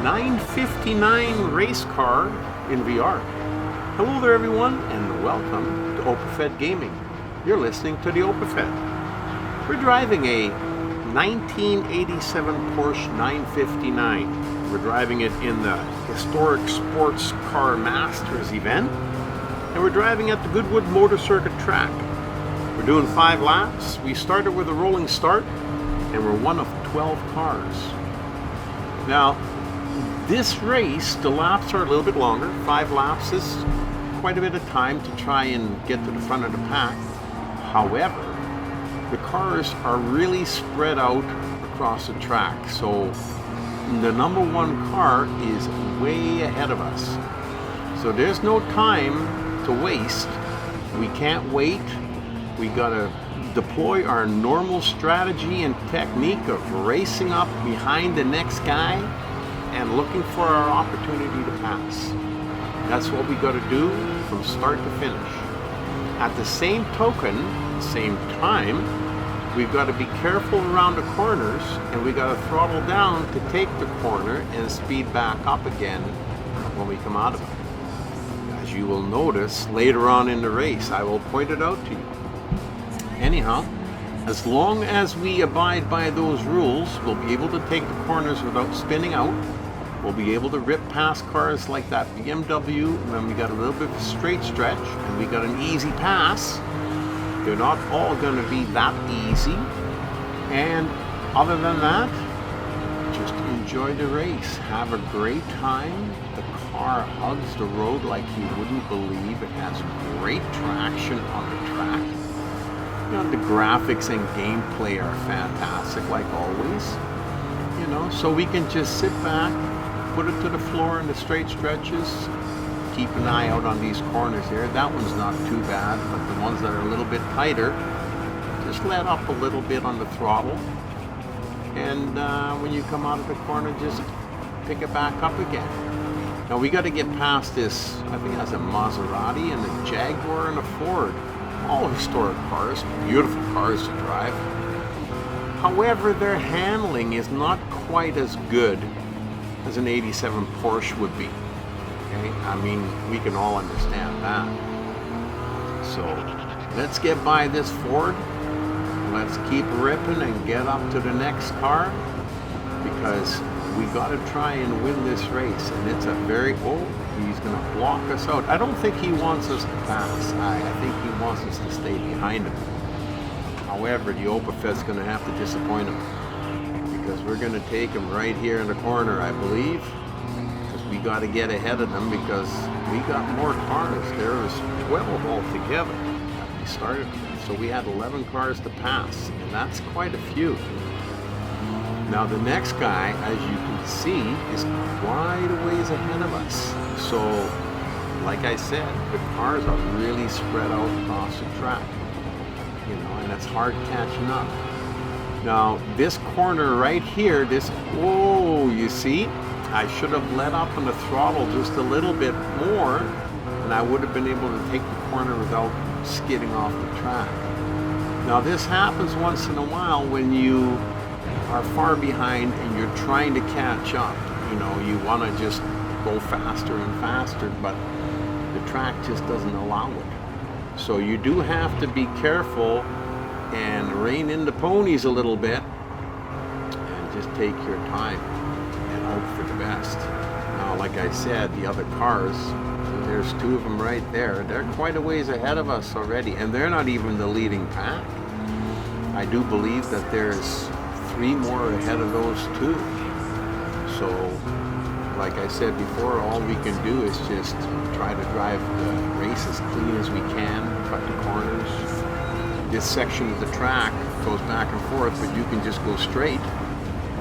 959 race car in VR. Hello there everyone, and welcome to OpenFed Gaming. You're listening to the OpenFed. We're driving a 1987 Porsche 959. We're driving it in the Historic Sports Car Masters event, and we're driving at the Goodwood Motor Circuit track. We're doing 5 laps. We started with a rolling start, and we're one of 12 cars. Now, this race, the laps are a little bit longer. 5 laps is quite a bit of time to try and get to the front of the pack. However, the cars are really spread out across the track. So the number 1 car is way ahead of us. So there's no time to waste. We can't wait. We gotta deploy our normal strategy and technique of racing up behind the next guy and looking for our opportunity to pass. That's what we got to do from start to finish. At the same token, same time, we've got to be careful around the corners, and we got to throttle down to take the corner and speed back up again when we come out of it. As you will notice later on in the race, I will point it out to you. Anyhow, as long as we abide by those rules, we'll be able to take the corners without spinning out. We'll be able to rip past cars like that BMW when we got a little bit of a straight stretch and we got an easy pass. They're not all going to be that easy. And other than that, just enjoy the race. Have a great time. The car hugs the road like you wouldn't believe. It has great traction on the track. You know, the graphics and gameplay are fantastic like always. You know, so we can just sit back, put it to the floor in the straight stretches, keep an eye out on these corners here. That one's not too bad, but the ones that are a little bit tighter, just let up a little bit on the throttle. And when you come out of the corner, just pick it back up again. Now we got to get past this, I think that's a Maserati and a Jaguar and a Ford. All historic cars, beautiful cars to drive. However, their handling is not quite as good as an 87 Porsche would be. Okay? I mean, we can all understand that. So let's get by this Ford. Let's keep ripping and get up to the next car, because we got to try and win this race. And it's a very he's going to block us out. I don't think he wants us to pass. I think he wants us to stay behind him. However, the OpenFed's going to have to disappoint him, because we're going to take him right here in the corner, I believe, because we got to get ahead of them, because we got more cars. There was 12 altogether that we started with. So we had 11 cars to pass, and that's quite a few. Now the next guy, as you can see, is quite a ways ahead of us. So, like I said, the cars are really spread out across the track. You know, and it's hard catching up. Now, this corner right here, you see, I should have let up on the throttle just a little bit more, and I would have been able to take the corner without skidding off the track. Now, this happens once in a while when you are far behind and you're trying to catch up. You know, you want to just go faster and faster, but the track just doesn't allow it. So you do have to be careful and rein in the ponies a little bit and just take your time and hope for the best. Now, like I said, the other cars, there's 2 of them right there. They're quite a ways ahead of us already, and they're not even the leading pack. I do believe that there's 3 more ahead of those 2. So, like I said before, all we can do is just try to drive the race as clean as we can, cut the corners. This section of the track goes back and forth, but you can just go straight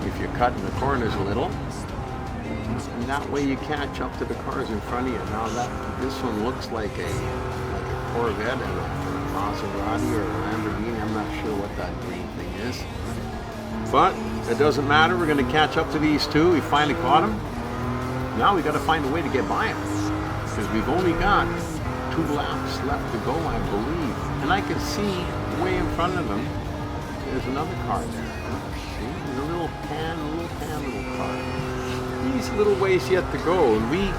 if you're cutting the corners a little. And that way you catch up to the cars in front of you. Now this one looks like a Corvette and a Maserati or a Lamborghini. I'm not sure what that green thing is. But it doesn't matter. We're going to catch up to these 2. We finally caught them. Now we got to find a way to get by them, because we've only got 2 laps left to go, I believe. And I can see way in front of them, there's another car there. See, there's a little tan little car. these little ways yet to go, and we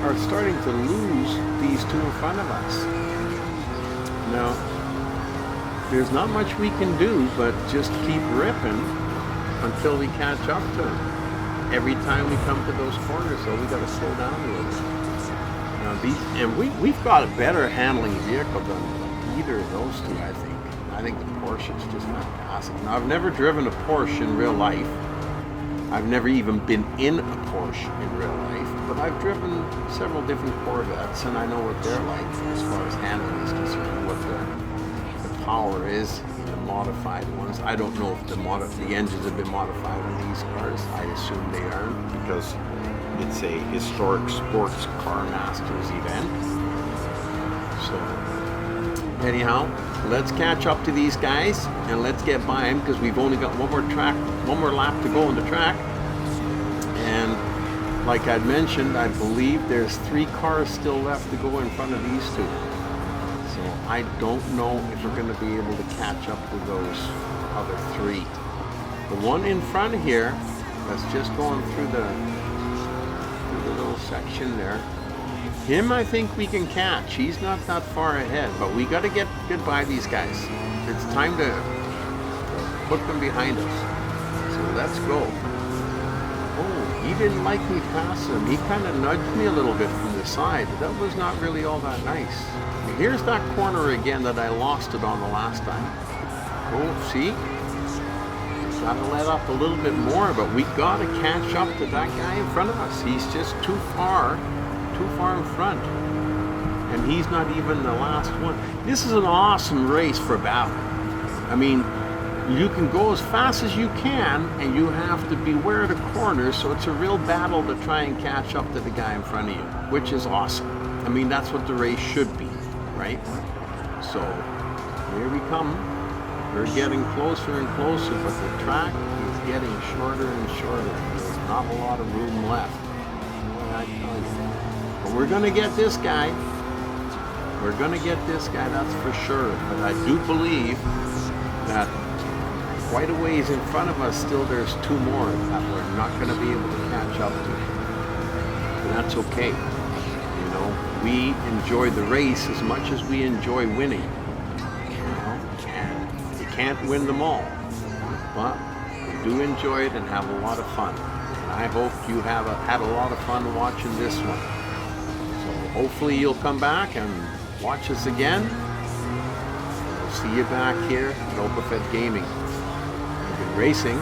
are starting to lose these two in front of us. Now, there's not much we can do but just keep ripping until we catch up to them. Every time we come to those corners, though, we got to slow down a little bit. Now we've got a better handling vehicle than either of those two, I think. I think the Porsche is just fantastic. Now, I've never driven a Porsche in real life. I've never even been in a Porsche in real life, but I've driven several different Corvettes, and I know what they're like as far as handling is concerned, what the power is in the modified ones. I don't know if the engines have been modified on these cars. I assume they aren't, because it's a historic sports car masters event. So anyhow, let's catch up to these guys and let's get by them, because we've only got one more lap to go on the track. And like I'd mentioned, I believe there's 3 cars still left to go in front of these two. So I don't know if we're going to be able to catch up with those other 3. The one in front here that's just going through the little section there, him I think we can catch. He's not that far ahead, but we got to get by these guys. It's time to put them behind us. So let's go. Oh, he didn't like me pass him. He kind of nudged me a little bit from the side. That was not really all that nice. Here's that corner again that I lost it on the last time. Oh, see? Gotta let up a little bit more, but we gotta catch up to that guy in front of us. He's just too far in front, and he's not even the last one. This is an awesome race for battle. I mean, you can go as fast as you can, and you have to beware of the corners, so it's a real battle to try and catch up to the guy in front of you, which is awesome. I mean, that's what the race should be, right? So here we come. We're getting closer and closer, but the track is getting shorter and shorter. There's not a lot of room left. I tell you. But we're going to get this guy. We're going to get this guy, that's for sure. But I do believe that quite a ways in front of us still there's 2 more that we're not going to be able to catch up to. And that's okay. You know, we enjoy the race as much as we enjoy winning. Can't win them all, but we do enjoy it and have a lot of fun. And I hope you have had a lot of fun watching this one. So hopefully you'll come back and watch us again. We'll see you back here at OpaFed Gaming. We've been racing